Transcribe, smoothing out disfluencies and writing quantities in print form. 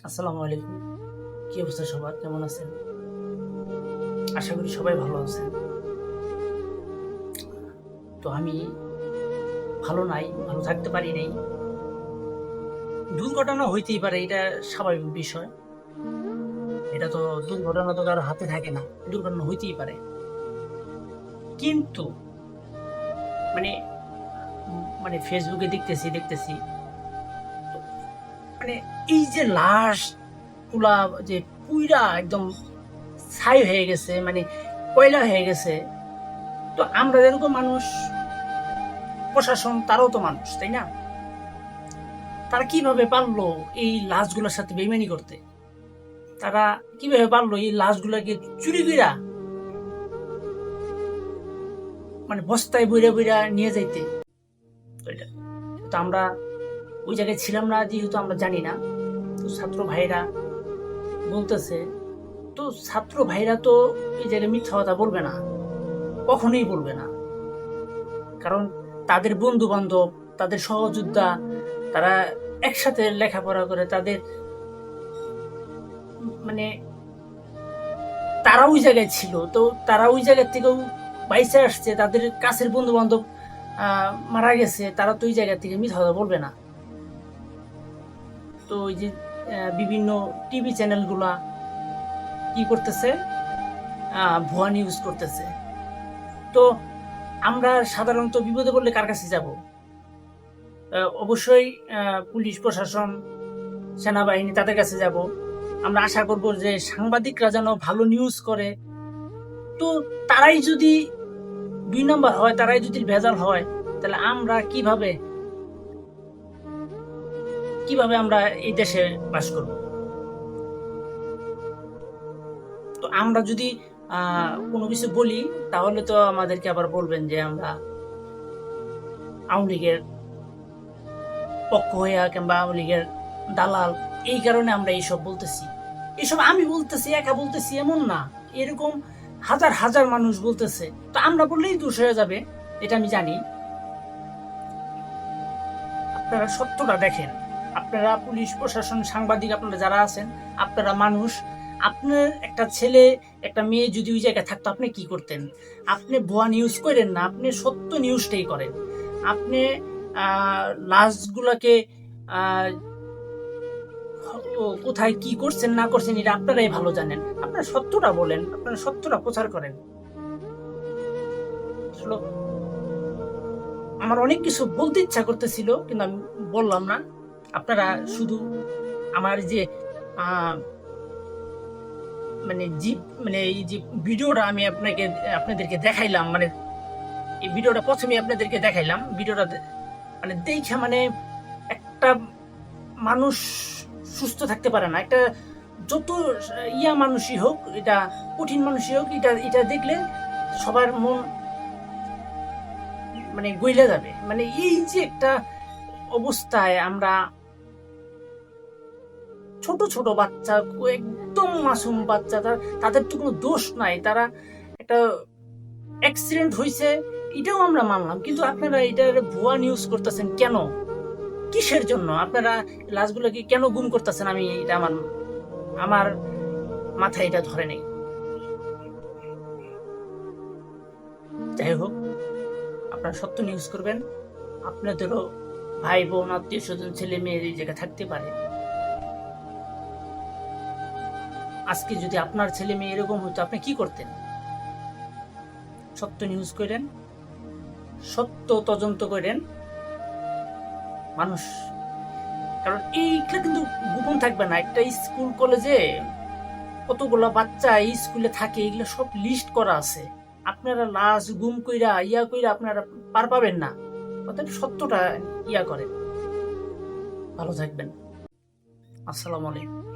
আসসালামু আলাইকুম। কি অবস্থা সবার, কেমন আছেন? আশা করি সবাই ভালো আছেন। তো আমি ভালো নাই, ভালো থাকতে পারি নাই। দুর্ঘটনা হইতেই পারে, এটা স্বাভাবিক বিষয়। এটা তো দুর্ঘটনা তো কারো হাতে থাকে না, দুর্ঘটনা হইতেই পারে। কিন্তু মানে মানে ফেসবুকে দেখতেছি তো মানে এই যে লাশ গুলা যে পুইরা একদম ছাই হয়ে গেছে, মানে কয়লা হয়ে গেছে। তো আমরা যেরকম মানুষ, প্রশাসন তারাও তো মানুষ, তাই না? তারা কিভাবে পারলো এই লাশগুলোর সাথে বেইমানি করতে? তারা কিভাবে পারলো এই লাশগুলোকে চুরি কইরা, মানে বস্তায় বইরা বইরা নিয়ে যাইতে? তো এটা তো আমরা ওই জায়গায় ছিলাম না, যেহেতু আমরা জানি না। তো ছাত্র ভাইরা বলতেছে, তো ছাত্র ভাইরা তো এই জায়গায় মিথ্যা কথা বলবে না, কখনোই বলবে না। কারণ তাদের বন্ধু বান্ধব, তাদের সহযোদ্ধা, তারা একসাথে লেখাপড়া করে, তাদের মানে তারা ওই জায়গায় ছিল, তো তারা ওই জায়গা থেকেও বাইসে আসছে, তাদের কাছের বন্ধু বান্ধব মারা গেছে, তারা তো ওই জায়গা থেকে মিথ্যা কথা বলবে না। তো ওই যে বিভিন্ন টিভি চ্যানেলগুলা কি করতেছে, ভুয়া নিউজ করতেছে। তো আমরা সাধারণত বিপদে পড়লে কার কাছে যাব? অবশ্যই পুলিশ প্রশাসন, সেনাবাহিনী, তাদের কাছে যাব। আমরা আশা করব যে সাংবাদিকরা যেন ভালো নিউজ করে। তো তারাই যদি 2 নম্বর হয়, তারাই যদি ভেজাল হয়, তাহলে আমরা কিভাবে আমরা এই দেশে বাস করব? তো আমরা যদি কোনো কিছু বলি, তাহলে তো আমাদেরকে আবার বলবেন যে আমরা আওয়ামী লীগের পক্ষ হইয়া কিংবা আওয়ামী লীগের দালাল, এই কারণে আমরা এইসব বলতেছি। এসব আমি বলতেছি, একা বলতেছি এমন না, এরকম হাজার হাজার মানুষ বলতেছে। তো আমরা বললেই দোষ হয়ে যাবে, এটা আমি জানি। আপনারা সত্যটা দেখেন। আপনারা পুলিশ প্রশাসন, সাংবাদিক, আপনারা যারা আছেন, আপনারা মানুষ। আপনার একটা ছেলে, একটা মেয়ে যদি ওই জায়গায় থাকতো, আপনি কি করতেন? আপনি ভুয়া নিউজ করেন না, আপনি সত্য নিউজটাই করেন। আপনি লাশগুলোকে কোথায় কি করছেন না করছেন, এটা আপনারাই ভালো জানেন। আপনারা সত্যটা বলেন, আপনারা সত্যটা প্রচার করেন। আমার অনেক কিছু বলতে ইচ্ছা করতেছিল, কিন্তু আমি বললাম না। আপনারা শুধু আমার যে মানে মানে এই যে ভিডিওটা আমি আপনাদেরকে দেখাইলাম, মানে এই ভিডিওটা প্রথমে আপনাদেরকে দেখাইলাম, ভিডিওটা মানে দেখে মানে একটা মানুষ সুস্থ থাকতে পারে না। একটা যত ইয়া মানুষই হোক, এটা কঠিন মানুষই হোক, এটা দেখলে সবার মন মানে গইলে যাবে। মানে এই যে একটা অবস্থায় আমরা, ছোট ছোট বাচ্চা, একদম মাসুম বাচ্চা, তাদের তো কোনো দোষ নাই, তারা একটা অ্যাক্সিডেন্ট হয়েছে, এটাও আমরা মানলাম। কিন্তু আপনারা এটা ভুয়া নিউজ করতেছেন কেন? কিসের জন্য আপনারা লাশগুলোকে কেন গুম করতেছেন? আমি এটা আমার মাথায় এটা ধরে নেই। যাই হোক, আপনারা সত্য নিউজ করবেন। আপনাদেরও ভাই বোন, আত্মীয় স্বজন, ছেলে মেয়ে এই জায়গায় থাকতে পারে। আজকে যদি আপনার ছেলে মেয়ে এরকম হতো, আপনি কি করতেন? সত্য নিউজ করেন, সত্য তদন্ত করেন মানুষ। কারণ এইটা কিন্তু গোপন থাকবে না। একটা স্কুল কলেজে কতগুলো বাচ্চা এই স্কুলে থাকে, এগুলো সব লিস্ট করা আছে। আপনারা লাশ গুম কইরা আপনারা পার পাবেন না। অতএব সত্যটা করেন। ভালো থাকবেন। আসসালামু আলাইকুম।